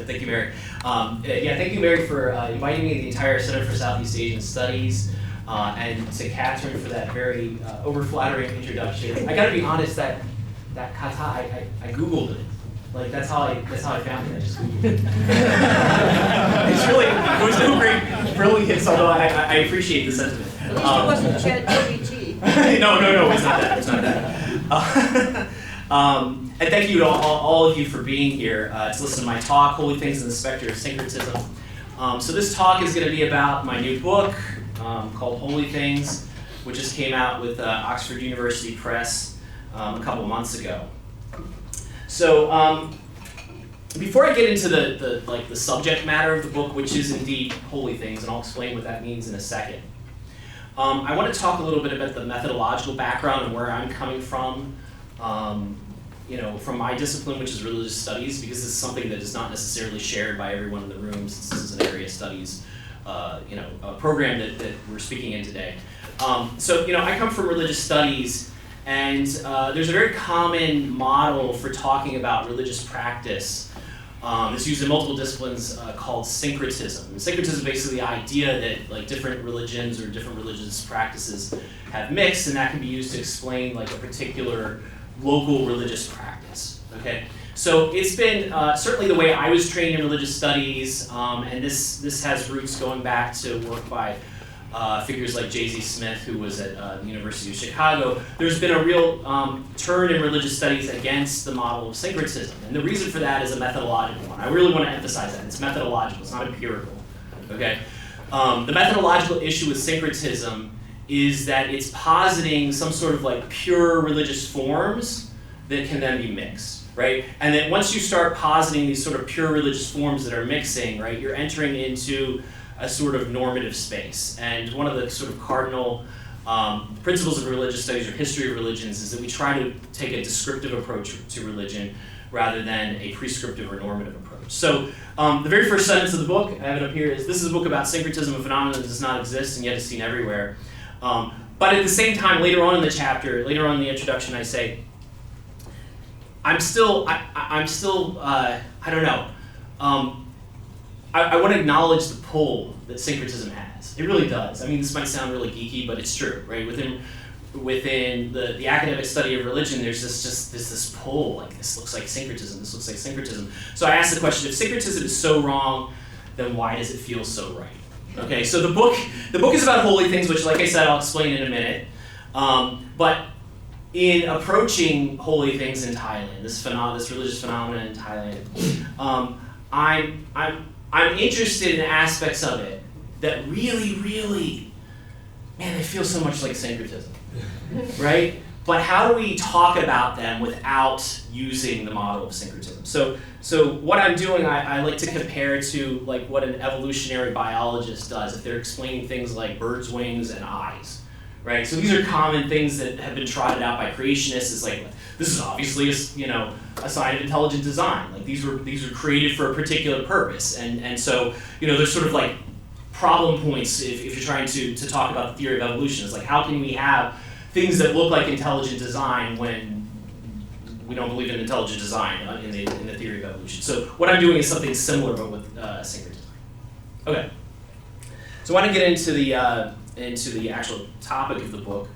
Thank you, Mary. Thank you, Mary, for inviting me to the entire Center for Southeast Asian Studies, and to Catherine for that very over-flattering introduction. I got to be honest, that kata, I Googled it. Like that's how I found it. I just Googled it. It was no great brilliance, although I appreciate the sentiment. At least it wasn't ChatGPT. No, it's not that. It's not that. And thank you to all of you for being here to listen to my talk, Holy Things in the Spectre of Syncretism. So this talk is going to be about my new book called Holy Things, which just came out with Oxford University Press a couple of months ago. So before I get into the subject matter of the book, which is indeed Holy Things, and I'll explain what that means in a second, I want to talk a little bit about the methodological background and where I'm coming from. From my discipline, which is religious studies, because this is something that is not necessarily shared by everyone in the room, since this is an area studies, a program that we're speaking in today. I come from religious studies, and there's a very common model for talking about religious practice. It's used in multiple disciplines called syncretism. And syncretism is basically the idea that different religions or different religious practices have mixed, and that can be used to explain a particular local religious practice. Okay, so it's been certainly the way I was trained in religious studies, and this has roots going back to work by figures like J.Z. Smith, who was at the University of Chicago. There's been a real turn in religious studies against the model of syncretism, and the reason for that is a methodological one. I really want to emphasize that. It's methodological, it's not empirical. Okay, the methodological issue with syncretism is that it's positing some sort of pure religious forms that can then be mixed, right? And then once you start positing these sort of pure religious forms that are mixing, right, you're entering into a sort of normative space. And one of the sort of cardinal principles of religious studies or history of religions is that we try to take a descriptive approach to religion rather than a prescriptive or normative approach. So the very first sentence of the book, I have it up here, is this is a book about syncretism, a phenomenon that does not exist and yet is seen everywhere. But at the same time, later on in the chapter, later on in the introduction, I say, I don't know. I want to acknowledge the pull that syncretism has. It really does. I mean, this might sound really geeky, but it's true, right? Within the academic study of religion, there's this pull, this looks like syncretism, this looks like syncretism. So I asked the question, if syncretism is so wrong, then why does it feel so right? Okay, so the book is about holy things, which, like I said, I'll explain in a minute. But in approaching holy things in Thailand, this religious phenomenon in Thailand, I'm interested in aspects of it that really, man, they feel so much like syncretism, right? But how do we talk about them without using the model of syncretism? So what I'm doing, I like to compare to what an evolutionary biologist does if they're explaining things like birds' wings and eyes, right? So these are common things that have been trotted out by creationists. It's this is obviously a sign of intelligent design. These were created for a particular purpose, and so there's sort of problem points if you're trying to talk about the theory of evolution. It's how can we have things that look like intelligent design when we don't believe in intelligent design in the theory of evolution. So what I'm doing is something similar, but with syncretism. Okay. So I want to get into the actual topic of the book,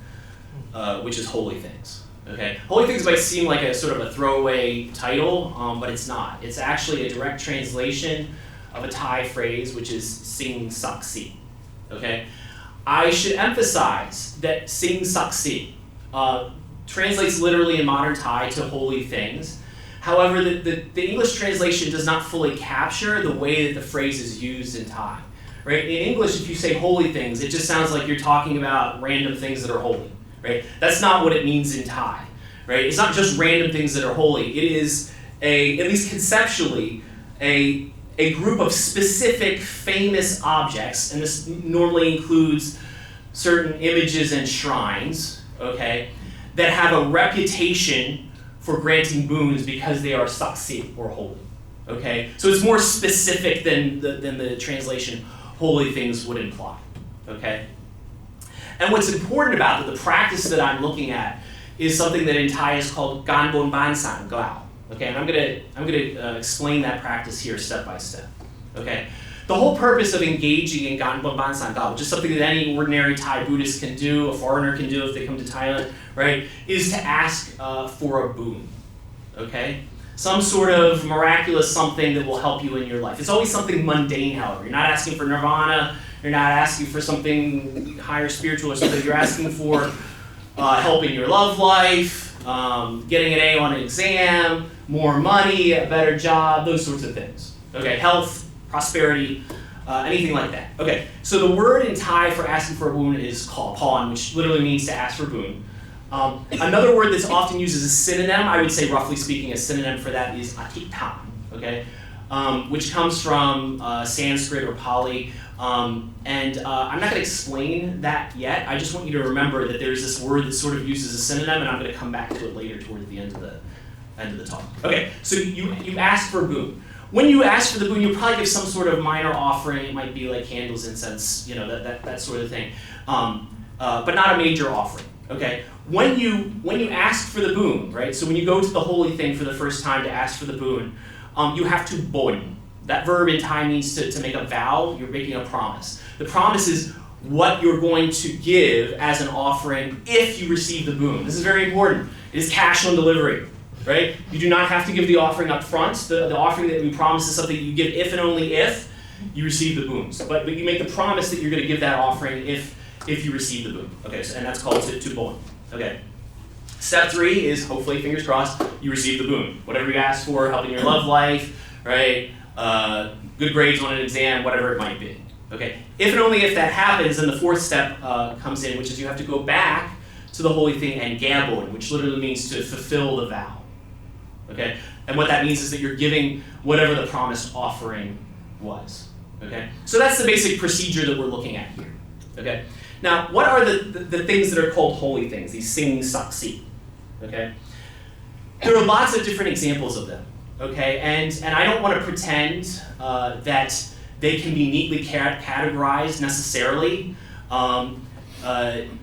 which is Holy Things. Okay. Holy Things might seem like a sort of a throwaway title, but it's not. It's actually a direct translation of a Thai phrase, which is sing saksit. Okay. I should emphasize that sing saksit translates literally in modern Thai to holy things. However, the English translation does not fully capture the way that the phrase is used in Thai. Right? In English, if you say holy things, it just sounds like you're talking about random things that are holy. Right? That's not what it means in Thai. Right? It's not just random things that are holy. It is at least conceptually, a group of specific famous objects, and this normally includes certain images and shrines, okay, that have a reputation for granting boons because they are saksit or holy, okay? So it's more specific than the translation holy things would imply, okay? And what's important about the practice that I'm looking at is something that in Thai is called Gan Bon Ban San Gao, Okay, and I'm gonna explain that practice here step by step. Okay, the whole purpose of engaging in Ganbon Bansangka, which is something that any ordinary Thai Buddhist can do, a foreigner can do if they come to Thailand, right, is to ask for a boon. Okay, some sort of miraculous something that will help you in your life. It's always something mundane, however. You're not asking for nirvana. You're not asking for something higher spiritual or something. You're asking for help in your love life, getting an A on an exam, more money, a better job, those sorts of things. Okay, health, prosperity, anything like that. Okay, so the word in Thai for asking for a boon is pawn, which literally means to ask for boon. Another word that's often used as a synonym, I would say roughly speaking, a synonym for that is atitam, okay, which comes from Sanskrit or Pali. I'm not going to explain that yet. I just want you to remember that there's this word that's sort of used as a synonym, and I'm going to come back to it later towards the end of the talk. Okay, so you ask for a boon. When you ask for the boon, you probably give some sort of minor offering. It might be like candles, incense, that sort of thing, but not a major offering. Okay, when you ask for the boon, right? So when you go to the holy thing for the first time to ask for the boon, you have to bon. That verb in Thai means to make a vow. You're making a promise. The promise is what you're going to give as an offering if you receive the boon. This is very important. It is cash on delivery, right? You do not have to give the offering up front. The offering that we promise is something you give if and only if you receive the boons. But you make the promise that you're going to give that offering if you receive the boon. Okay, and that's called to bon. Okay. Step 3 is, hopefully, fingers crossed, you receive the boon. Whatever you ask for, helping your love life, right? Good grades on an exam, whatever it might be. Okay. If and only if that happens, then the 4th step comes in, which is you have to go back to the holy thing and gabon, which literally means to fulfill the vow. Okay. And what that means is that you're giving whatever the promised offering was. Okay. So that's the basic procedure that we're looking at here. Okay. Now, what are the things that are called holy things? These saksit. Okay. There are lots of different examples of them. Okay, and I don't want to pretend that they can be neatly categorized necessarily,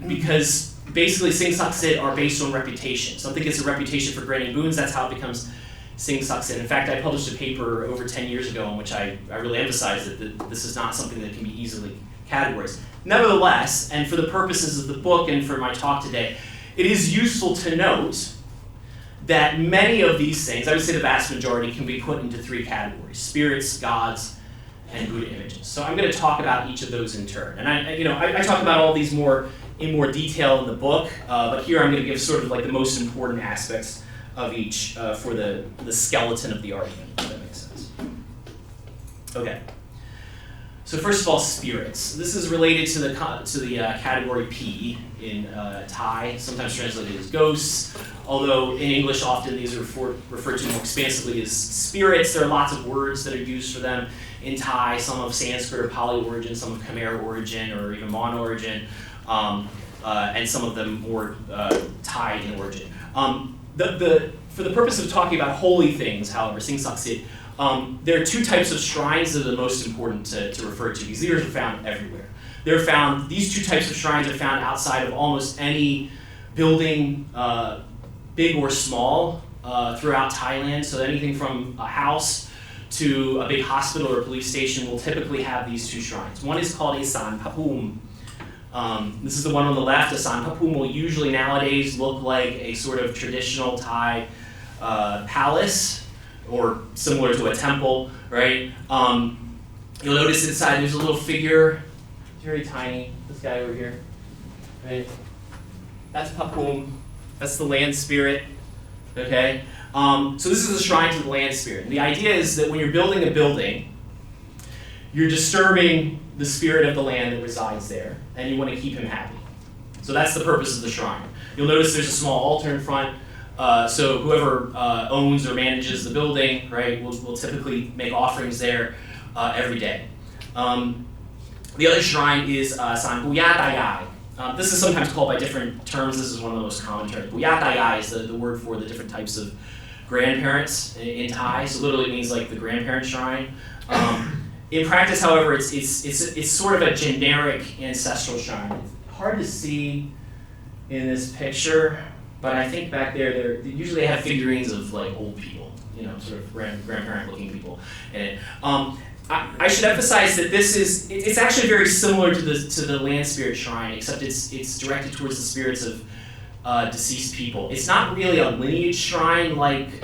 because basically Sing Saksit are based on reputation. Something gets a reputation for granting boons, that's how it becomes Sing Saksit. In fact, I published a paper over 10 years ago in which I really emphasized that this is not something that can be easily categorized. Nevertheless, and for the purposes of the book and for my talk today, it is useful to note that many of these things, I would say the vast majority, can be put into 3 categories: spirits, gods, and Buddha images. So I'm going to talk about each of those in turn. And I talk about all these in more detail in the book, but here I'm going to give sort of like the most important aspects of each for the skeleton of the argument, if that makes sense. Okay. So first of all, spirits. This is related to the category P in Thai, sometimes translated as ghosts, although in English often these are referred to more expansively as spirits. There are lots of words that are used for them in Thai, some of Sanskrit or Pali origin, some of Khmer origin or even Mon origin, and some of them more Thai in origin. For the purpose of talking about holy things, however, Sing Saksit, there are 2 types of shrines that are the most important to refer to, because these are found everywhere. These 2 types of shrines are found outside of almost any building, big or small, throughout Thailand. So anything from a house to a big hospital or police station will typically have these 2 shrines. One is called Asan Papum. This is the one on the left. Asan Papum will usually nowadays look like a sort of traditional Thai palace, or similar to a temple, right? You'll notice inside there's a little figure, very tiny, this guy over here, right? That's Papum, that's the land spirit, okay? So this is a shrine to the land spirit. And the idea is that when you're building a building, you're disturbing the spirit of the land that resides there, and you want to keep him happy. So that's the purpose of the shrine. You'll notice there's a small altar in front. So whoever owns or manages the building, right, will typically make offerings there every day. The other shrine is San Buyatayai. This is sometimes called by different terms. This is one of the most common terms. Buyatayai is the word for the different types of grandparents in Thai. So literally means like the grandparent shrine. In practice, however, it's sort of a generic ancestral shrine. It's hard to see in this picture, but I think back there, they usually have figurines of like old people, sort of grandparent-looking people in it. I should emphasize that it's actually very similar to the land spirit shrine, except it's directed towards the spirits of deceased people. It's not really a lineage shrine like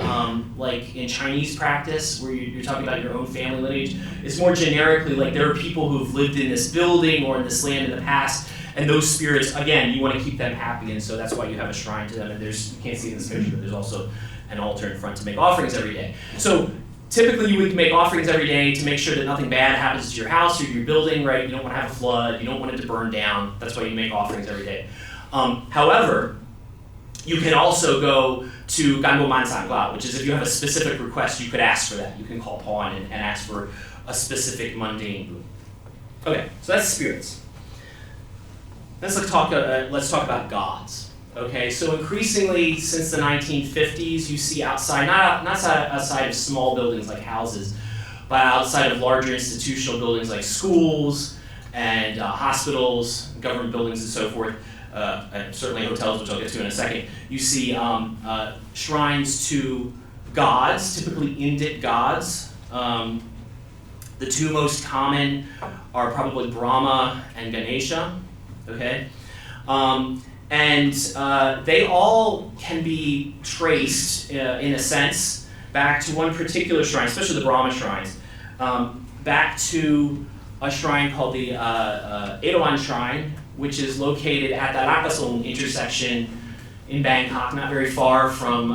in Chinese practice, where you're talking about your own family lineage. It's more generically like there are people who've lived in this building or in this land in the past, and those spirits, again, you want to keep them happy, and so that's why you have a shrine to them. And you can't see it in this picture, but there's also an altar in front to make offerings every day. So typically you would make offerings every day to make sure that nothing bad happens to your house or your building, right? You don't want to have a flood, you don't want it to burn down. That's why you make offerings every day. However, you can also go to Ganbo Mansangla, which is if you have a specific request, you could ask for that. You can call upon and ask for a specific mundane boon. Okay, so that's spirits. Let's talk about gods. Okay, so increasingly since the 1950s, you see outside, not outside of small buildings like houses, but outside of larger institutional buildings like schools and hospitals, government buildings and so forth, and certainly hotels, which I'll get to in a second, you see shrines to gods, typically Indic gods. The two most common are probably Brahma and Ganesha, okay? And they all can be traced, in a sense, back to one particular shrine, especially the Brahma shrines, back to a shrine called the Erawan Shrine, which is located at the Rakasong intersection in Bangkok, not very far from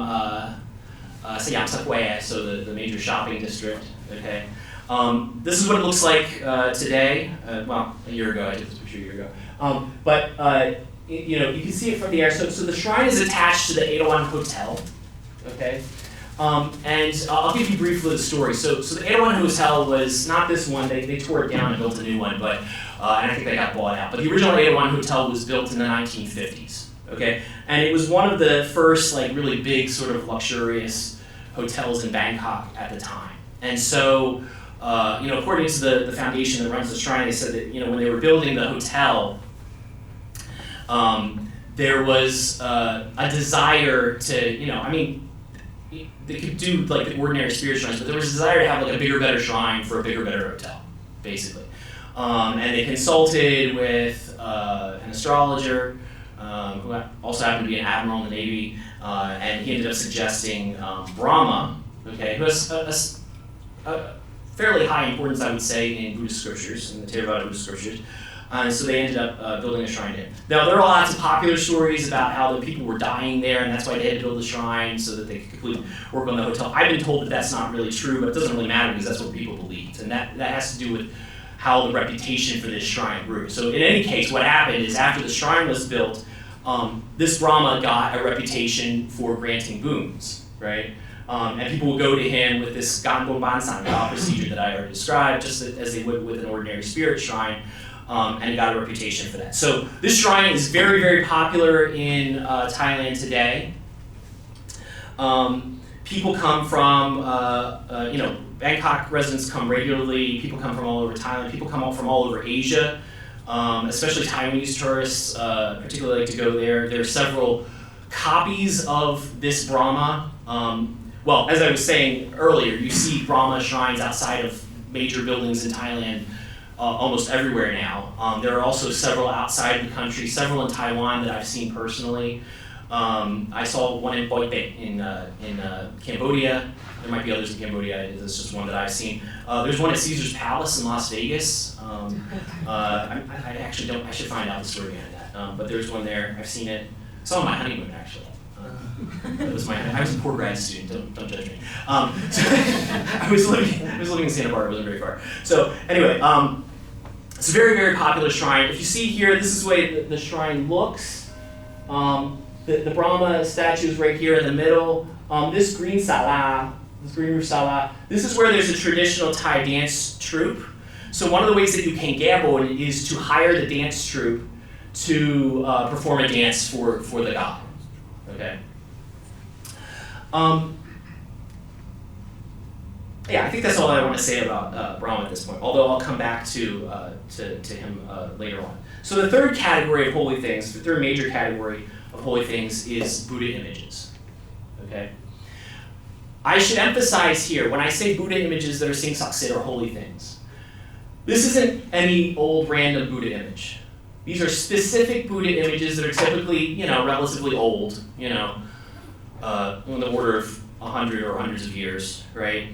Siam Sapue, so the major shopping district. Okay, this is what it looks like today. Well, a year ago, I took this picture a year ago. But you can see it from the air. So the shrine is attached to the Erawan Hotel. Okay. And I'll give you briefly the story. So the Erawan Hotel was not this one. They tore it down and built a new one, but and I think they got bought out. But the original Erawan Hotel was built in the 1950s. Okay, and it was one of the first really big sort of luxurious hotels in Bangkok at the time. And so according to the foundation that runs the shrine, they said that when they were building the hotel, there was a desire to they could do the ordinary spirit shrines, but there was a desire to have a bigger, better shrine for a bigger, better hotel, basically. And they consulted with an astrologer who also happened to be an admiral in the Navy, and he ended up suggesting Brahma, okay, who has a fairly high importance, I would say, in Buddhist scriptures, in the Theravada Buddhist scriptures. And so they ended up building a shrine to him. Now, there are lots of popular stories about how the people were dying there, and that's why they had to build the shrine, so that they could complete work on the hotel. I've been told that that's not really true, but it doesn't really matter because that's what people believed. And that has to do with how the reputation for this shrine grew. So in any case, what happened is after the shrine was built, this Brahma got a reputation for granting boons, right? And people would go to him with this Ganbo Bansangla procedure that I already described, just as they would with an ordinary spirit shrine. And he got a reputation for that. So this shrine is very, very popular in Thailand today. People come from, Bangkok residents come regularly. People come from all over Thailand. People come from all over Asia, especially Taiwanese tourists particularly like to go there. There are several copies of this Brahma. Well, as I was saying earlier, you see Brahma shrines outside of major buildings in Thailand almost everywhere now. There are also several outside the country, several in Taiwan that I've seen personally. I saw one in Boi Pet in Cambodia. There might be others in Cambodia. It's just one that I've seen. There's one at Caesar's Palace in Las Vegas. I actually don't. I should find out the story behind that. But there's one there. I've seen it. I saw it on my honeymoon actually. I was a poor grad student. Don't judge me. So I was living in Santa Barbara. It wasn't very far. So anyway. It's a very, very popular shrine. If you see here, this is the way the shrine looks. The Brahma statue is right here in the middle. This green roof sala, this is where there's a traditional Thai dance troupe. So one of the ways that you can gamble is to hire the dance troupe to perform a dance for the god. Okay. Yeah, I think that's all I want to say about Brahma at this point, although I'll come back to him later on. So the third category of holy things, the third major category of holy things is Buddha images. Okay? I should emphasize here, when I say Buddha images that are seeing saksit or holy things, this isn't any old random Buddha image. These are specific Buddha images that are typically, relatively old, on the order of 100 or hundreds of years, right?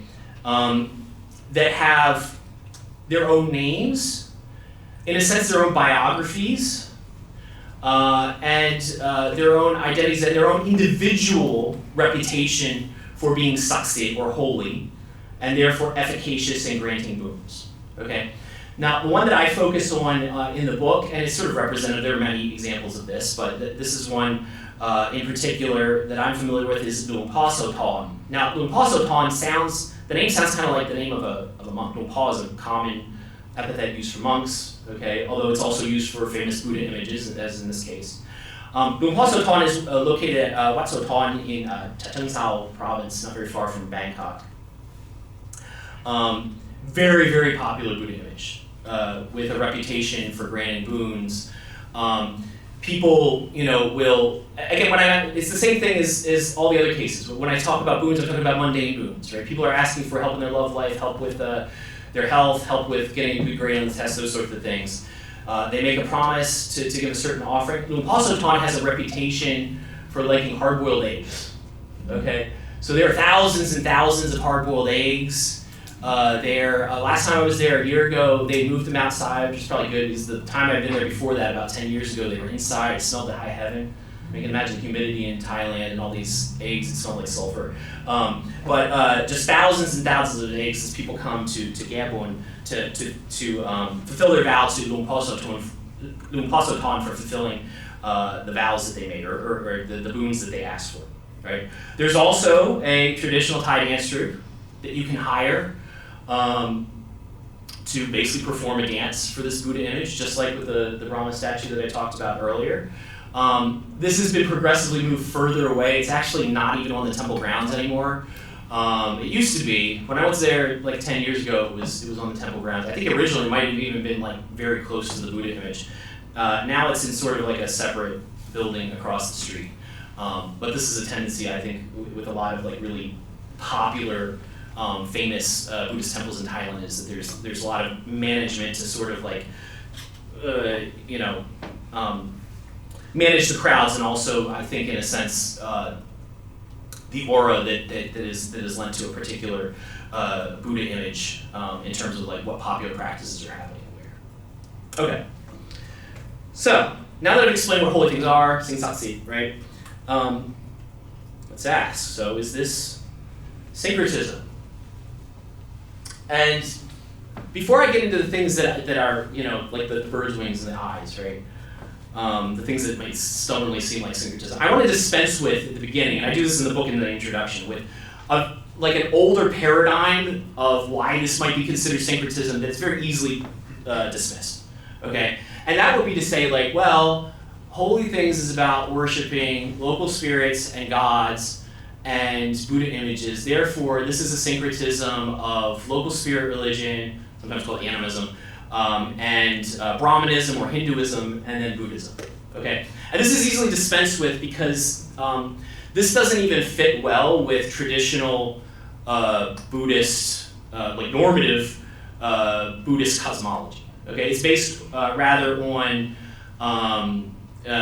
That have their own names, in a sense, their own biographies, and their own identities and their own individual reputation for being saksit or holy, and therefore efficacious in granting boons. Okay. Now, the one that I focus on in the book, and it's sort of representative, there are many examples of this, but this is one in particular that I'm familiar with, is Luangpa Soton. Now, Luangpa Soton the name sounds kind of like the name of a monk. Luangpa is a common epithet used for monks, okay, although it's also used for famous Buddha images, as in this case. Luangpa Soton is located at Wat Soton in Chatheng Sao province, not very far from Bangkok. Very, very popular Buddha image. With a reputation for granting boons. People, will, again, it's the same thing as all the other cases. When I talk about boons, I'm talking about mundane boons, right? People are asking for help in their love life, help with their health, help with getting a good grade on the test, those sorts of things. They make a promise to give a certain offering. Luangpa Soton has a reputation for liking hard-boiled eggs, okay? So there are thousands and thousands of hard-boiled eggs. Last time I was there a year ago, they moved them outside, which is probably good because the time I've been there before that, about 10 years ago, they were inside. It smelled to high heaven. You can imagine the humidity in Thailand and all these eggs that smell like sulfur. But just thousands and thousands of eggs as people come to Gabon to fulfill their vows to Luangpa Soton for fulfilling the vows that they made or the boons that they asked for. Right? There's also a traditional Thai dance troupe that you can hire to basically perform a dance for this Buddha image, just like with the Brahma statue that I talked about earlier. This has been progressively moved further away. It's actually not even on the temple grounds anymore. It used to be. When I was there like 10 years ago, it was on the temple grounds. I think originally it might have even been like very close to the Buddha image. Now it's in sort of like a separate building across the street. But this is a tendency, I think, with a lot of like really popular famous Buddhist temples in Thailand, is that there's a lot of management to sort of like, manage the crowds, and also I think in a sense the aura that is lent to a particular Buddha image in terms of like what popular practices are happening where. Okay. So now that I've explained what holy things are, sing saksit, right? Let's ask. So is this syncretism? And before I get into the things that are, like the bird's wings and the eyes, right? The things that might stubbornly seem like syncretism, I want to dispense with, at the beginning, and I do this in the book in the introduction, with an older paradigm of why this might be considered syncretism that's very easily dismissed, okay? And that would be to say, like, well, holy things is about worshiping local spirits and gods and Buddha images. Therefore, this is a syncretism of local spirit religion, sometimes called animism, and Brahmanism or Hinduism, and then Buddhism. Okay, and this is easily dispensed with because this doesn't even fit well with traditional Buddhist, like normative Buddhist cosmology. Okay, it's based rather on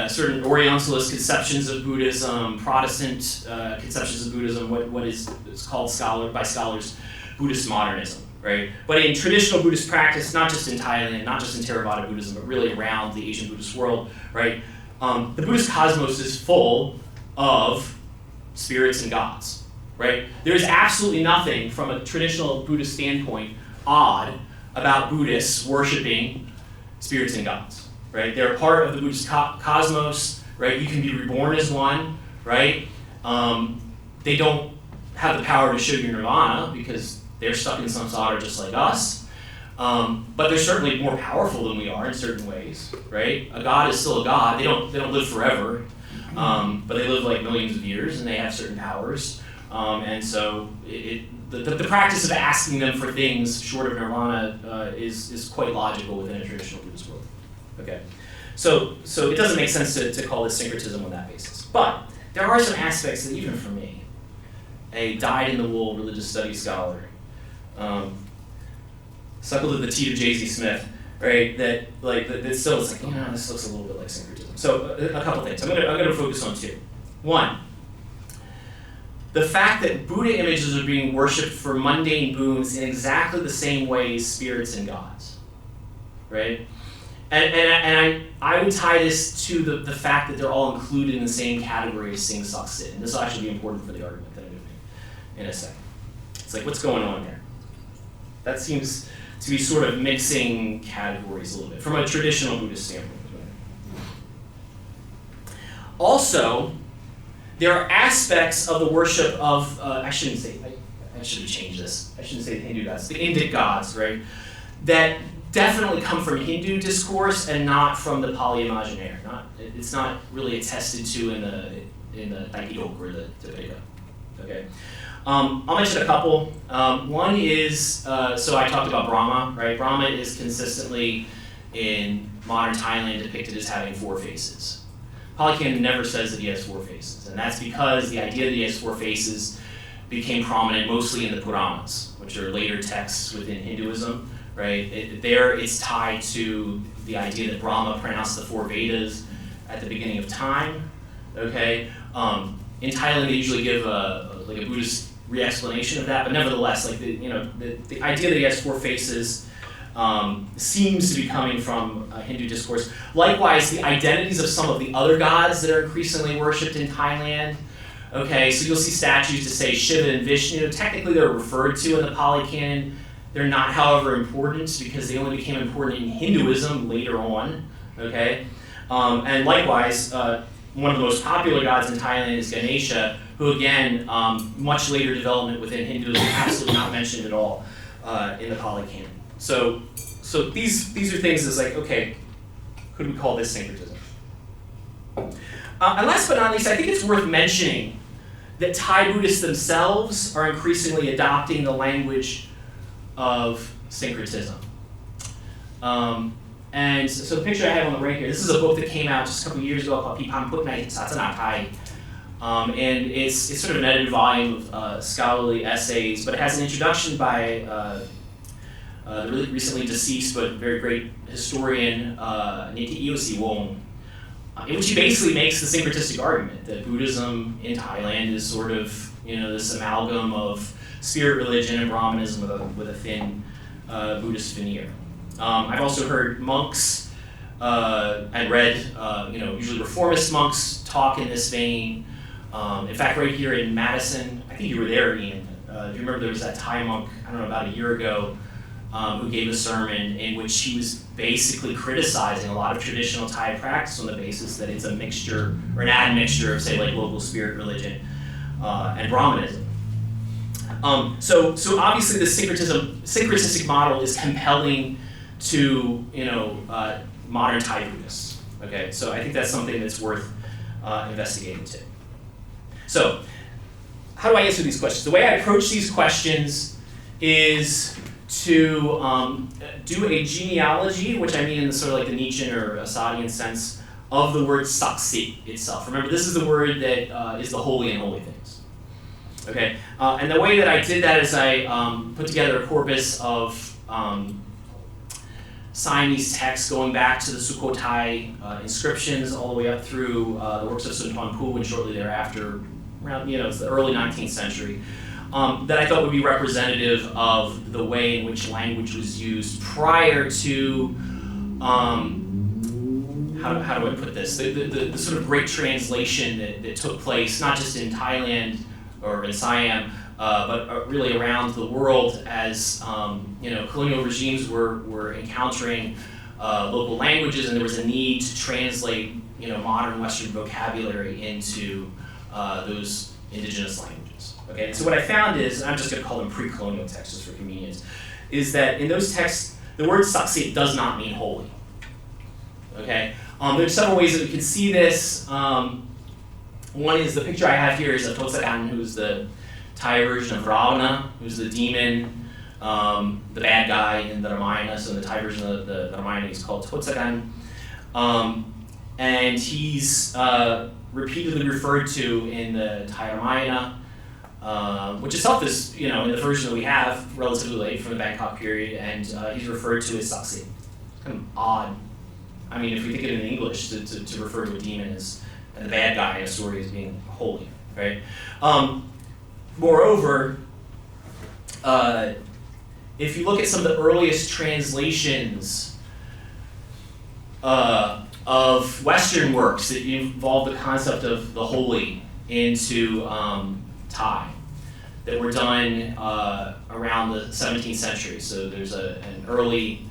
certain Orientalist conceptions of Buddhism, Protestant conceptions of Buddhism, what is called by scholars Buddhist modernism, right? But in traditional Buddhist practice, not just in Thailand, not just in Theravada Buddhism, but really around the Asian Buddhist world, right? The Buddhist cosmos is full of spirits and gods, right? There is absolutely nothing from a traditional Buddhist standpoint odd about Buddhists worshiping spirits and gods, right? They're part of the Buddhist cosmos, right? You can be reborn as one, right? They don't have the power to show you nirvana because they're stuck in samsara just like us. But they're certainly more powerful than we are in certain ways, right? A god is still a god. They don't live forever, but they live like millions of years and they have certain powers. And so the practice of asking them for things short of nirvana is quite logical within a traditional Buddhist world. Okay, so it doesn't make sense to call this syncretism on that basis. But there are some aspects that even for me, a dyed-in-the-wool religious studies scholar, suckled at the teat of J.C. Smith, right? That still is like, this looks a little bit like syncretism. So a couple things. I'm gonna focus on two. One, the fact that Buddha images are being worshipped for mundane boons in exactly the same way as spirits and gods, right? And I would tie this to the fact that they're all included in the same category as Sing Saksit. And this will actually be important for the argument that I'm going to make in a second. It's like, what's going on there? That seems to be sort of mixing categories a little bit from a traditional Buddhist standpoint. Also, there are aspects of the worship of, I should have changed this. I shouldn't say the Hindu gods, the Indic gods, right? That definitely come from Hindu discourse and not from the Pali Imaginaire. It's not really attested to in the Daikidok or the Tipitaka. Okay, I'll mention a couple. One is so I talked about Brahma, right? Brahma is consistently in modern Thailand depicted as having 4 faces. Pali Canon never says that he has 4 faces, and that's because the idea that he has 4 faces became prominent mostly in the Puranas, which are later texts within Hinduism. Right, it's tied to the idea that Brahma pronounced the 4 Vedas at the beginning of time. Okay, in Thailand they usually give a Buddhist re-explanation of that, but nevertheless, the idea that he has 4 faces seems to be coming from Hindu discourse. Likewise, the identities of some of the other gods that are increasingly worshipped in Thailand. Okay, so you'll see statues to say Shiva and Vishnu. Technically, they're referred to in the Pali Canon. They're not, however, important because they only became important in Hinduism later on, okay? And likewise, one of the most popular gods in Thailand is Ganesha, who again, much later development within Hinduism, absolutely not mentioned at all in the Pali Canon. So these are things that's like, okay, could we call this syncretism? And last but not least, I think it's worth mentioning that Thai Buddhists themselves are increasingly adopting the language of syncretism. And so the picture I have on the right here, this is a book that came out just a couple of years ago called Pipam Putnai Satsana Thai. And it's sort of an edited volume of scholarly essays, but it has an introduction by the really recently deceased but very great historian Niti Iosi Wong, in which he basically makes the syncretistic argument that Buddhism in Thailand is sort of this amalgam of spirit religion and Brahmanism with a thin Buddhist veneer. I've also heard monks and read, usually reformist monks talk in this vein. In fact, right here in Madison, I think you were there, Ian. Do you remember there was that Thai monk, I don't know, about a year ago, who gave a sermon in which he was basically criticizing a lot of traditional Thai practice on the basis that it's a mixture, or an admixture of, say, like local spirit religion and Brahmanism. So obviously the syncretistic model is compelling to modern Thai Buddhists. Okay, so I think that's something that's worth investigating too. So how do I answer these questions? The way I approach these questions is to do a genealogy, which I mean in the sort of like the Nietzschean or Assadian sense of the word saksit itself. Remember, this is the word that is the holy and holy things. Okay, and the way that I did that is I put together a corpus of Siamese texts going back to the Sukhothai inscriptions all the way up through the works of Sun Tuan Pu and shortly thereafter, around it's the early 19th century, that I thought would be representative of the way in which language was used prior to how do I put this? The sort of great translation that took place not just in Thailand or in Siam, but really around the world as colonial regimes were encountering local languages, and there was a need to translate modern Western vocabulary into those indigenous languages. Okay, so what I found is, and I'm just going to call them pre-colonial texts just for convenience, is that in those texts the word saksit does not mean holy. Okay, there's several ways that we can see this. One is the picture I have here is of Totsakan, who's the Thai version of Ravana, who's the demon, the bad guy in the Ramayana. So the Thai version of the Ramayana is called Totsakan. And he's repeatedly referred to in the Thai Ramayana which itself is, in the version that we have, relatively late from the Bangkok period, and he's referred to as saksit. Kind of odd. I mean, if we think of it in English, to refer to a demon as the bad guy in a story as being holy, right? Moreover, if you look at some of the earliest translations of Western works that involve the concept of the holy into Thai, that were done around the 17th century. So there's an early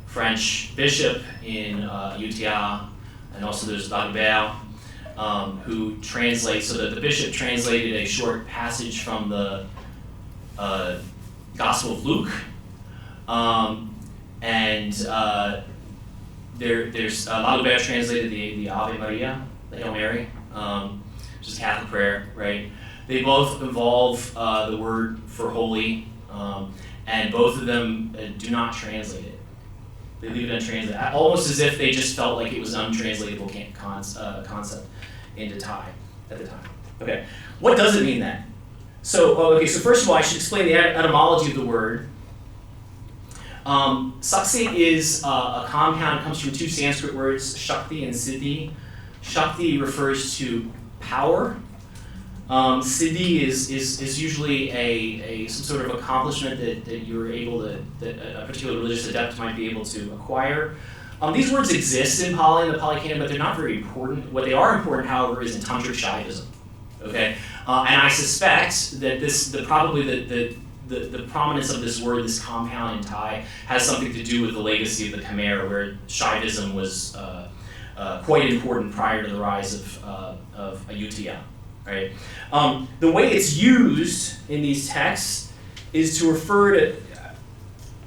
French bishop in Ayutthaya, and also there's Dagbert, who translates, so that the bishop translated a short passage from the Gospel of Luke, and there's Dagbert translated the Ave Maria, the Hail Mary, which is Catholic prayer, right? They both involve the word for holy, and both of them do not translate it. They leave it untranslated, almost as if they just felt like it was an untranslatable concept into Thai at the time. Okay, what does it mean then? So first of all, I should explain the etymology of the word. Saksit is a compound. It comes from two Sanskrit words, Shakti and Siddhi. Shakti refers to power. Siddhi is usually some sort of accomplishment that you're able to, that a particular religious adept might be able to acquire. These words exist in Pali, in the Pali Canon, but they're not very important. What they are important, however, is in Tantric Shaivism. Okay, and I suspect that the prominence of this word, this compound in Thai, has something to do with the legacy of the Khmer, where Shaivism was quite important prior to the rise of Ayutthaya. Right? The way it's used in these texts is to refer to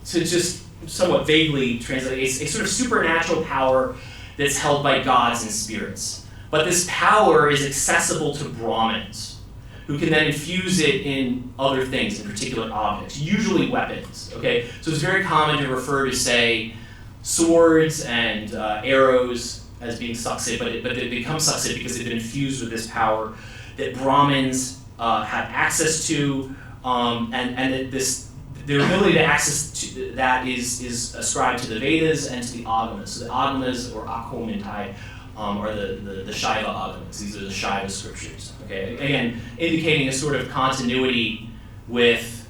just somewhat vaguely translate a sort of supernatural power that's held by gods and spirits. But this power is accessible to Brahmins, who can then infuse it in other things, in particular objects, usually weapons. Okay, so it's very common to refer to, say, swords and arrows as being saksit, but they become saksit because they've been infused with this power that Brahmins have access to, and that their ability to access to that is ascribed to the Vedas and to the Agamas. So the Agamas, or Akhom in Thai, are the Shaiva Agamas. These are the Shaiva scriptures. Okay, again, indicating a sort of continuity with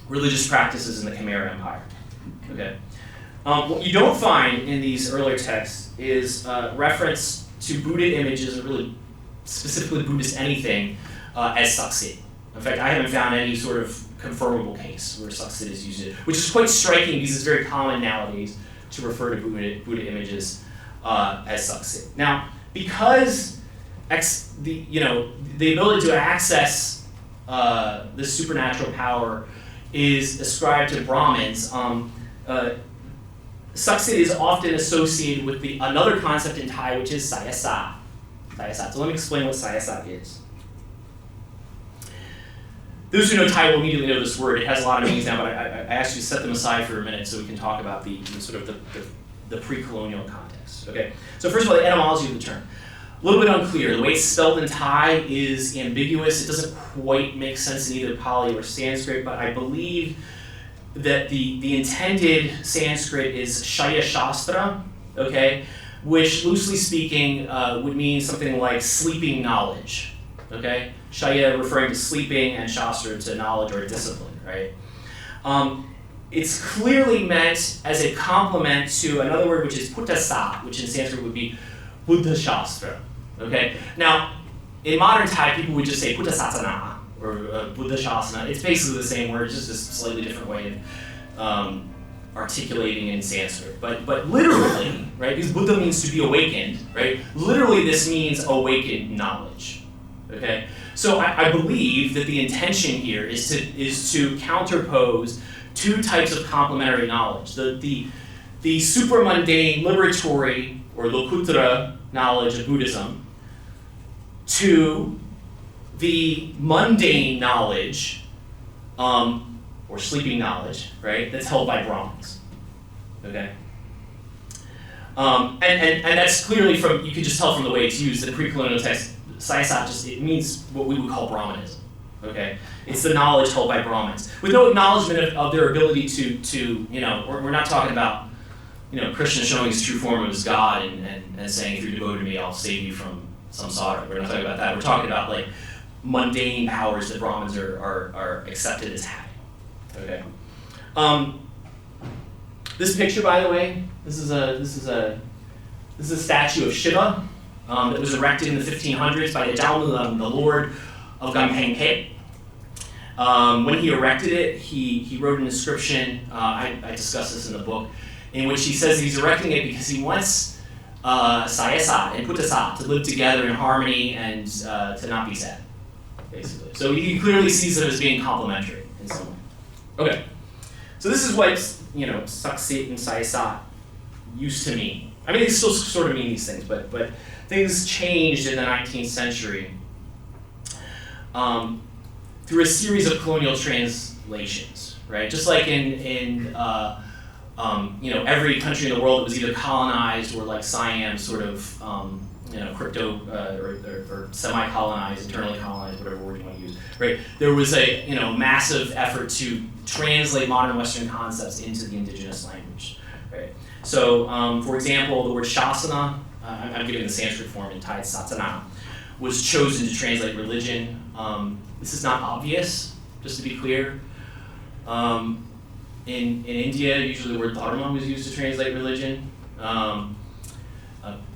religious practices in the Khmer Empire. Okay, what you don't find in these earlier texts is reference to Buddha images, or really specifically Buddhist anything, as saksit. In fact, I haven't found any sort of confirmable case where saksit is used, which is quite striking because it's very common nowadays to refer to Buddha images as saksit. Now, because the ability to access this supernatural power is ascribed to Brahmins, saksit is often associated with another concept in Thai, which is sayasat. So let me explain what sayasat is. Those who know Thai will immediately know this word. It has a lot of meanings now, but I asked you to set them aside for a minute so we can talk about the sort of the pre-colonial context. Okay. So first of all, the etymology of the term. A little bit unclear. The way it's spelled in Thai is ambiguous. It doesn't quite make sense in either Pali or Sanskrit, but I believe that the intended Sanskrit is Shaya Shastra, okay, which loosely speaking would mean something like sleeping knowledge, okay? Shaya referring to sleeping and Shastra to knowledge or discipline, right? It's clearly meant as a complement to another word which is Puttasa, which in Sanskrit would be Buddha Shastra, okay? Now, in modern Thai, people would just say Puttasasana or Buddha Shasana. It's basically the same word, just a slightly different way of articulating in Sanskrit. But literally, right, because Buddha means to be awakened, right? Literally this means awakened knowledge, okay? So I believe that the intention here is to counterpose two types of complementary knowledge. The super mundane, liberatory, or lokuttara knowledge of Buddhism to the mundane knowledge, or sleeping knowledge, right, that's held by Brahmins, okay? And that's clearly from, you can just tell from the way it's used, the pre-colonial text saksit it means what we would call Brahmanism. Okay, it's the knowledge held by Brahmins with no acknowledgement of their ability to we're not talking about Krishna showing his true form of his God and saying, if you're devoted to me, I'll save you from samsara. We're not talking about that. We're talking about like mundane powers that Brahmins are accepted as having. Okay. This picture, by the way, this is a statue of Shiva that was erected in the 1500s by the Dalmulam, the Lord of Gampengpe. When he erected it, he wrote an inscription. I discuss this in the book, in which he says he's erecting it because he wants Sayasat and Puttasat to live together in harmony and to not be sad, basically. So he clearly sees them as being complementary in some way. Okay, so this is what saksit and Sayasat used to mean. I mean, they still sort of mean these things, but things changed in the 19th century through a series of colonial translations, right? Just like in every country in the world that was either colonized or like Siam, sort of crypto or semi-colonized, internally colonized, whatever word you want to use, right? There was a massive effort to translate modern Western concepts into the indigenous language, right? So, for example, the word shasana, I'm giving the Sanskrit form in Thai, satana, was chosen to translate religion. This is not obvious, just to be clear. In India, usually the word dharma was used to translate religion. A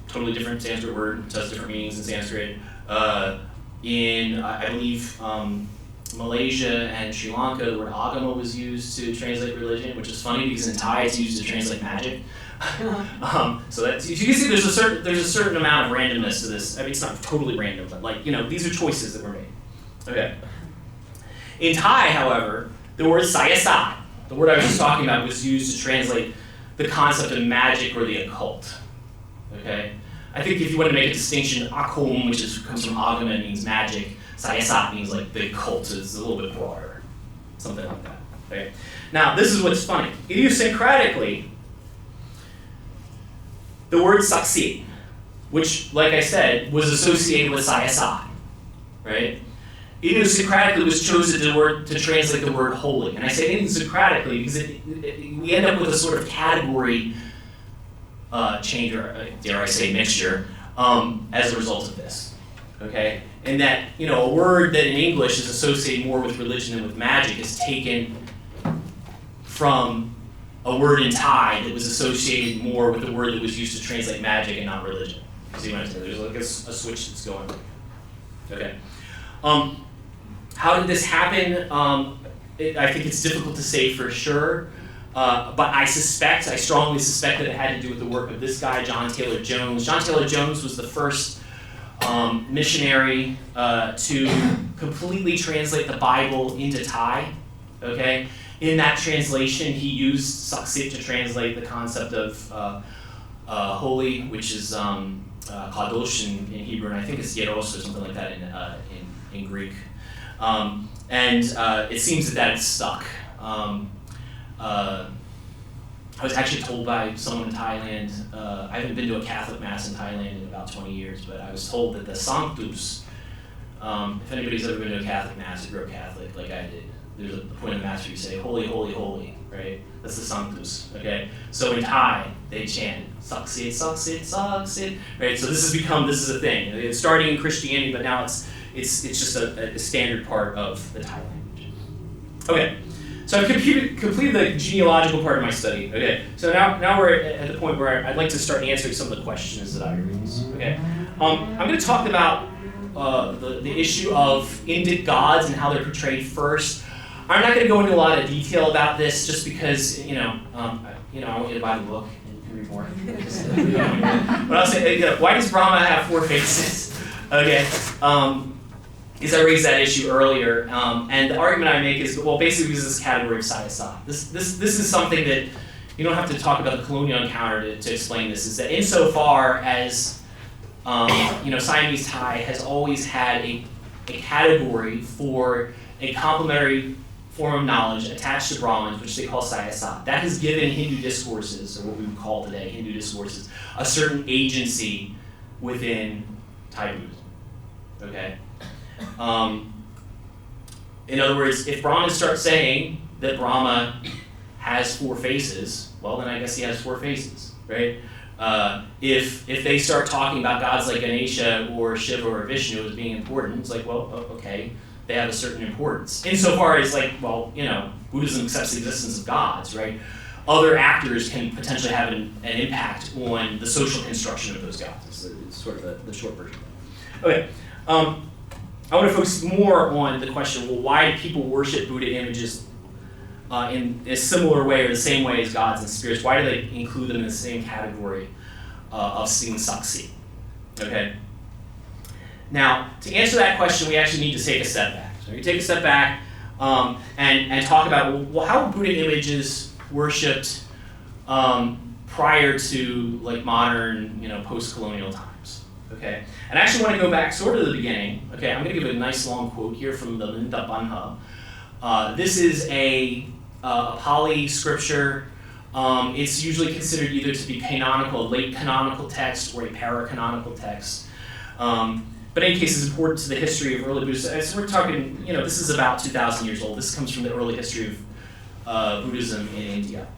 totally different Sanskrit word, just different meanings in Sanskrit. In, I believe, Malaysia and Sri Lanka, the word agama was used to translate religion, which is funny because in Thai it's used to translate magic. So that's, you can see there's a certain amount of randomness to this. I mean, it's not totally random, but these are choices that were made. Okay. In Thai, however, the word sayasat, the word I was just talking about, was used to translate the concept of magic or the occult. Okay? I think if you want to make a distinction, akum, which comes from agama, means magic. Sayasat means like the occult, so it's a little bit broader. Something like that. Okay? Now, this is what's funny. Idiosyncratically, the word saksit, which, like I said, was associated with sayasat, right? Idiosyncratically was chosen to translate the word holy. And I say idiosyncratically because we end up with a sort of category change, or dare I say mixture, as a result of this. Okay? And that, a word that in English is associated more with religion than with magic is taken from a word in Thai that was associated more with the word that was used to translate magic and not religion. See what I'm saying? There's like a switch that's going on. Okay. How did this happen? I think it's difficult to say for sure, but I strongly suspect that it had to do with the work of this guy, John Taylor Jones. John Taylor Jones was the first missionary to completely translate the Bible into Thai. Okay, in that translation, he used saksit to translate the concept of holy, which is kadosh in Hebrew, and I think it's yeros or something like that in Greek. And it seems that it's stuck. I was actually told by someone in Thailand, I haven't been to a Catholic Mass in Thailand in about 20 years, but I was told that the Sanctus, if anybody's ever been to a Catholic Mass, if you're a Catholic like I did, there's a point in the Mass where you say, holy, holy, holy, right? That's the Sanctus, okay? So in Thai, they chant, saksit, saksit, saksit, right? So this is a thing. It's starting in Christianity, but now it's just a standard part of the Thai language. Okay, so I've completed the genealogical part of my study. Okay, so now we're at the point where I'd like to start answering some of the questions that I raised. Okay, I'm going to talk about the issue of Indic gods and how they're portrayed first. I'm not going to go into a lot of detail about this, just because I want you to buy the book and you can read more. But I'll say, why does Brahma have 4 faces? Okay. Because I raised that issue earlier, and the argument I make is, well, basically because this category of sayasat. This is something that you don't have to talk about the colonial encounter to explain this. Is that insofar as Siamese Thai has always had a category for a complementary form of knowledge attached to Brahmins, which they call sayasat. That has given Hindu discourses, or what we would call today Hindu discourses, a certain agency within Thai Buddhism. okay? In other words, if Brahmins start saying that Brahma has 4 faces, well, then I guess he has 4 faces, right? If they start talking about gods like Ganesha or Shiva or Vishnu as being important, it's like, well, okay, they have a certain importance. Insofar as, like, well, Buddhism accepts the existence of gods, right? Other actors can potentially have an impact on the social construction of those gods. It's sort of the short version. Okay, I want to focus more on the question, well, why do people worship Buddha images in a similar way or the same way as gods and spirits? Why do they include them in the same category of seeing saksit? Okay. Now, to answer that question, we actually need to take a step back. So we take a step back and talk about, well, how were Buddha images worshipped prior to like modern, post-colonial times? Okay. And I actually want to go back sort of to the beginning. Okay, I'm going to give a nice long quote here from the Linda Banha. This is a Pali scripture. It's usually considered either to be canonical, a late canonical text, or a paracanonical text. But in any case, it's important to the history of early Buddhism. So we're talking, this is about 2,000 years old. This comes from the early history of Buddhism in India.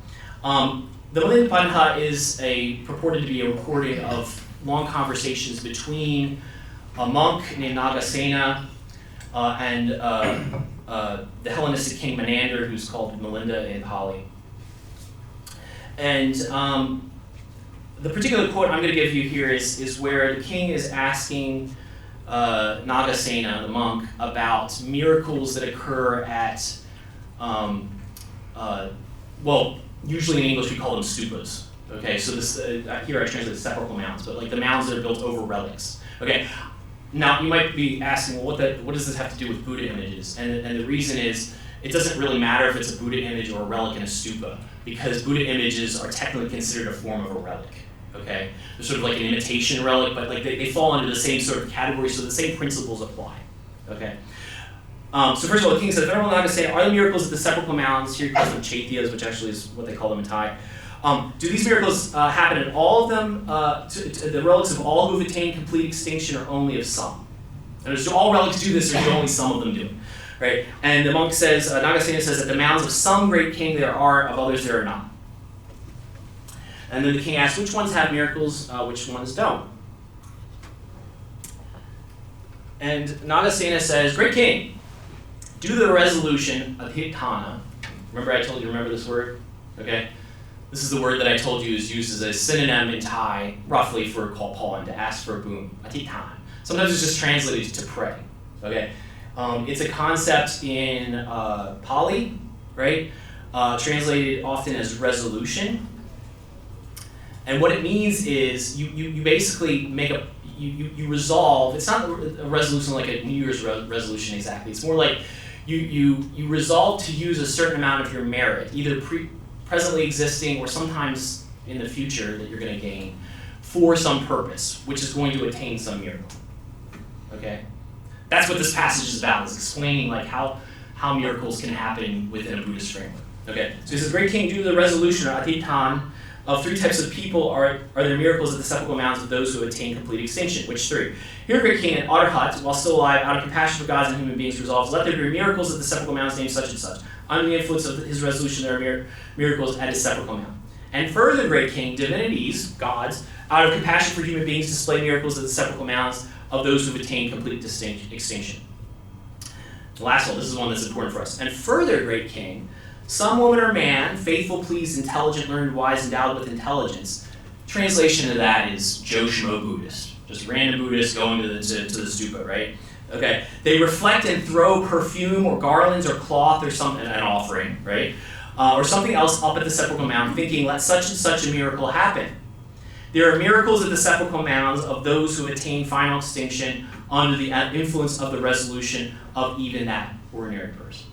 The Milinda Banha is purported to be a recording of long conversations between a monk named Nagasena and the Hellenistic king Menander, who's called Milinda in Pali. And the particular quote I'm going to give you here is where the king is asking Nagasena, the monk, about miracles that occur at, usually in English we call them stupas. Okay, so this here I translate sepulchral mounds, but like the mounds that are built over relics. Okay, now you might be asking, well, what does this have to do with Buddha images? And the reason is, it doesn't really matter if it's a Buddha image or a relic in a stupa, because Buddha images are technically considered a form of a relic. Okay, they're sort of like an imitation relic, but like they fall under the same sort of category, so the same principles apply. Okay. So first of all, the king says, Venerable Nagasena, are the miracles at the sepulchral mounds, here he calls them chaityas, which actually is what they call them in Thai. Do these miracles happen in all of them, to the relics of all who have attained complete extinction, or only of some? And do all relics do this, or do only some of them do? Right? And the monk says, Nagasena says, at the mounds of some great king there are, of others there are not. And then the king asks, which ones have miracles, which ones don't? And Nagasena says, great king, due to the resolution of Hitana, remember this word? Okay? This is the word that I told you is used as a synonym in Thai, roughly, for call upon, to ask for a boon, atitan. Sometimes it's just translated to pray. Okay? It's a concept in Pali, right? Translated often as resolution. And what it means is you basically make you resolve. It's not a resolution like a New Year's resolution exactly. It's more like you resolve to use a certain amount of your merit, either presently existing or sometimes in the future that you're going to gain, for some purpose, which is going to attain some miracle. Okay, that's what this passage is about. Is explaining like how miracles can happen within a Buddhist framework. Okay, so he says, great king, due to the resolution or atitan of 3 types of people are there miracles at the sepulchral mounds of those who attain complete extinction. Which 3? Here, great king, an Arhat, while still alive, out of compassion for gods and human beings, resolves, let there be miracles at the sepulchral mounds named such and such. Under the influence of his resolution, there are miracles at his sepulchral mount. And further, great king, divinities, gods, out of compassion for human beings, display miracles at the sepulchral mounds of those who have attained complete extinction. The last one, this is one that's important for us. And further, great king, some woman or man, faithful, pleased, intelligent, learned, wise, endowed with intelligence. Translation of that is Joe Schmo Buddhist. Just random Buddhists going to the stupa, right? Okay. They reflect and throw perfume or garlands or cloth or something, an offering, right? Or something else up at the sepulchral mound, thinking, let such and such a miracle happen. There are miracles at the sepulchral mounds of those who attain final extinction under the influence of the resolution of even that ordinary person.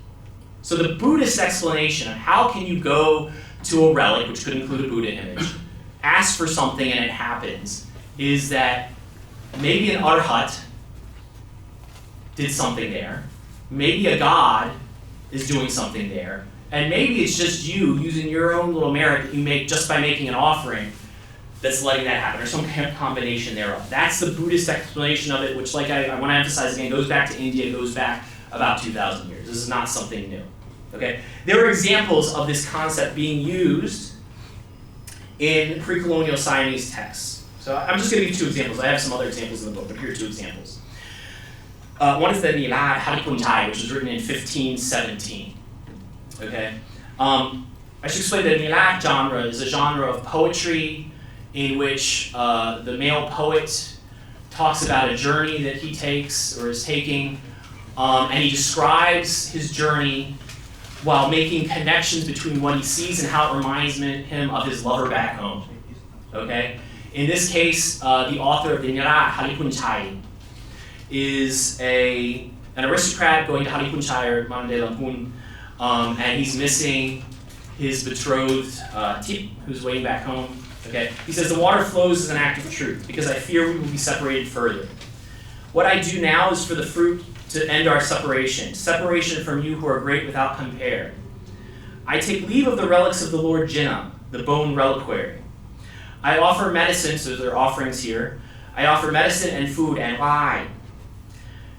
So the Buddhist explanation of how can you go to a relic, which could include a Buddha image, ask for something and it happens, is that maybe an Arhat did something there, maybe a god is doing something there, and maybe it's just you using your own little merit that you make just by making an offering that's letting that happen, or some combination thereof. That's the Buddhist explanation of it, which, like I want to emphasize again, goes back to India, goes back about 2,000 years. This is not something new. Okay? There are examples of this concept being used in pre-colonial Siamese texts. So I'm just going to give you 2 examples. I have some other examples in the book, but here are 2 examples. One is the Nilad Haripuntai, which was written in 1517. Okay? I should explain that the Nilad genre is a genre of poetry in which the male poet talks about a journey that he takes or is taking, and he describes his journey while making connections between what he sees and how it reminds him of his lover back home. Okay? In this case, the author of the Nilad Haripuntai is an aristocrat going to Haripuntai or Mande Lampun, and he's missing his betrothed Tip, who's waiting back home. Okay? He says, the water flows as an act of truth, because I fear we will be separated further. What I do now is for the fruit to end our separation from you who are great without compare. I take leave of the relics of the Lord Jinnah, the bone reliquary. I offer medicine, so there are offerings here. I offer medicine and food and wine.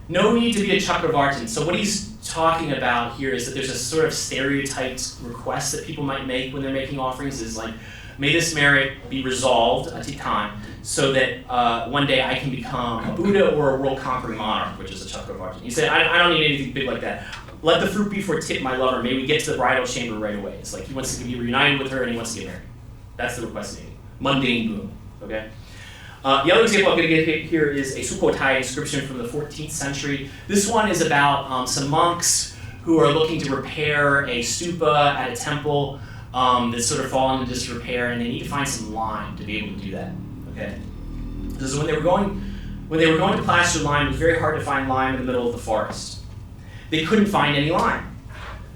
No need to be a Chakravartin. So what he's talking about here is that there's a sort of stereotyped request that people might make when they're making offerings, is like, may this merit be resolved at time, so that one day I can become a Buddha or a world-conquering monarch, which is a Chakravartin. He said, I don't need anything big like that. Let the fruit be for Tip, my lover. May we get to the bridal chamber right away. It's like he wants to be reunited with her and he wants to get married. That's the request made. Mundane boon. Okay? The other example I'm going to get here is a Sukhothai inscription from the 14th century. This one is about some monks who are looking to repair a stupa at a temple that's sort of fallen into disrepair, and they need to find some lime to be able to do that. Okay? So when they were going to plaster lime, it was very hard to find lime in the middle of the forest. They couldn't find any lime.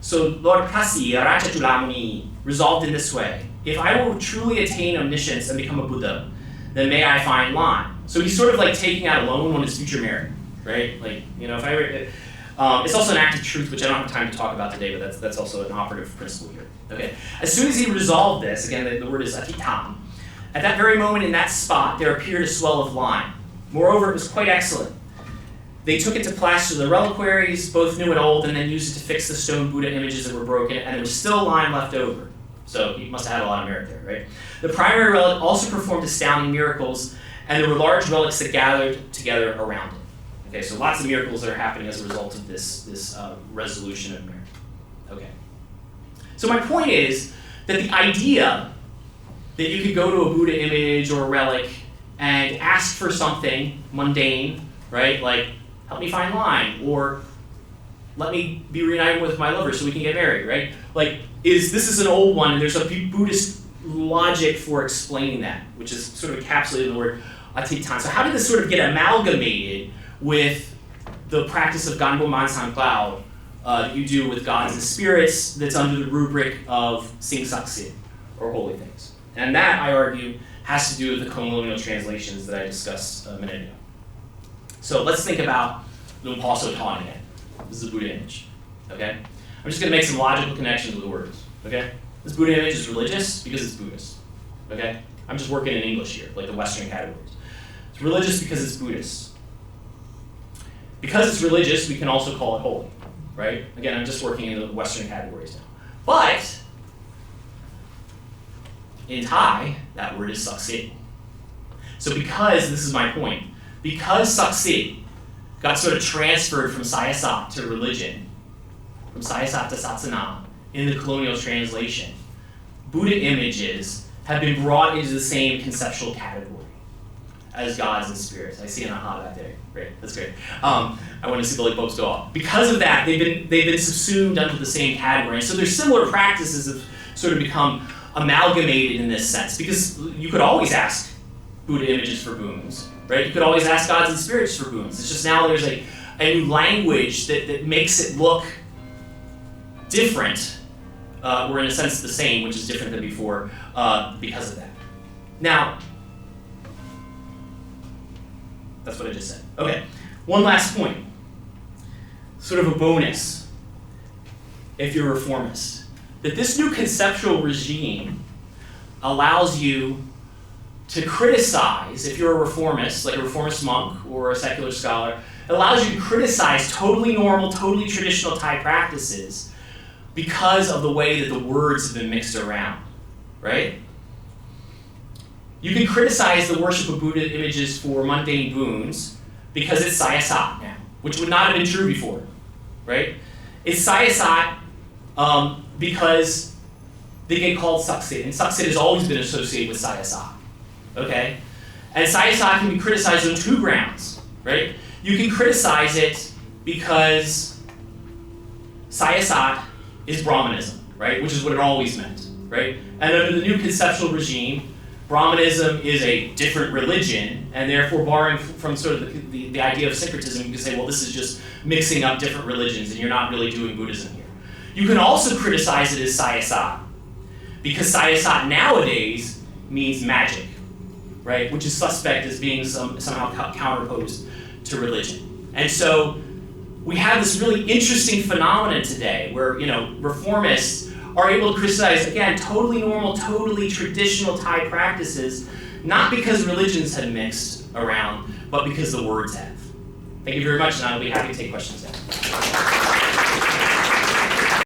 So Lord Kasi Rajachulamuni resolved in this way: if I will truly attain omniscience and become a Buddha, then may I find lime. So he's sort of like taking out a loan on his future merit, right? Like, if I ever, it's also an act of truth, which I don't have time to talk about today, but that's also an operative principle here. Okay. As soon as he resolved this, again, the word is atitam, at that very moment in that spot, there appeared a swell of lime. Moreover, it was quite excellent. They took it to plaster the reliquaries, both new and old, and then used it to fix the stone Buddha images that were broken, and there was still lime left over. So he must have had a lot of merit there, right? The primary relic also performed astounding miracles, and there were large relics that gathered together around it. Okay, so lots of miracles that are happening as a result of this resolution of merit. Okay. So my point is that the idea that you could go to a Buddha image or a relic and ask for something mundane, right? Like, help me find lime, or let me be reunited with my lover so we can get married, right? Like, this is an old one, and there's a Buddhist logic for explaining that, which is sort of encapsulated in the word atitan. So how did this sort of get amalgamated with the practice of Ganbo Mansan Cloud that you do with gods and spirits that's under the rubric of saksit, or holy things? And that, I argue, has to do with the colonial translations that I discussed a minute ago. So let's think about Lumpur Sotan again. This is a Buddha image, okay? I'm just going to make some logical connections with the words, okay? This Buddha image is religious because it's Buddhist, okay? I'm just working in English here, like the Western categories. It's religious because it's Buddhist. Because it's religious, we can also call it holy, right? Again, I'm just working in the Western categories now. But in Thai, that word is saksit. So because, this is my point, because saksit got sort of transferred from sayasat to religion, from sayasat to satsana, in the colonial translation, Buddha images have been brought into the same conceptual category as gods and spirits. I see an aha back there. Great, that's great. I want to see the light bulbs go off. Because of that, they've been subsumed under the same category. And so their similar practices have sort of become amalgamated in this sense, because you could always ask Buddha images for boons, right? You could always ask gods and spirits for boons. It's just now there's a new language that makes it look different, or in a sense the same, which is different than before, because of that. Now, that's what I just said. Okay, one last point. Sort of a bonus, if you're a reformist, that this new conceptual regime allows you to criticize, if you're a reformist, like a reformist monk or a secular scholar, it allows you to criticize totally normal, totally traditional Thai practices because of the way that the words have been mixed around, right? You can criticize the worship of Buddha images for mundane boons because it's sayasat now, which would not have been true before, right? It's sayasat because they get called saksit, and saksit has always been associated with sayasat, okay? And sayasat can be criticized on two grounds, right? You can criticize it because sayasat is Brahmanism, right? Which is what it always meant, right? And under the new conceptual regime, Brahmanism is a different religion, and therefore borrowing from sort of the idea of syncretism, you can say, well, this is just mixing up different religions, and you're not really doing Buddhism here. You can also criticize it as sayasat, because sayasat nowadays means magic, right? Which is suspect as being somehow counterposed to religion. And so we have this really interesting phenomenon today where, reformists are able to criticize, again, totally normal, totally traditional Thai practices, not because religions have mixed around, but because the words have. Thank you very much, and I'll be happy to take questions now.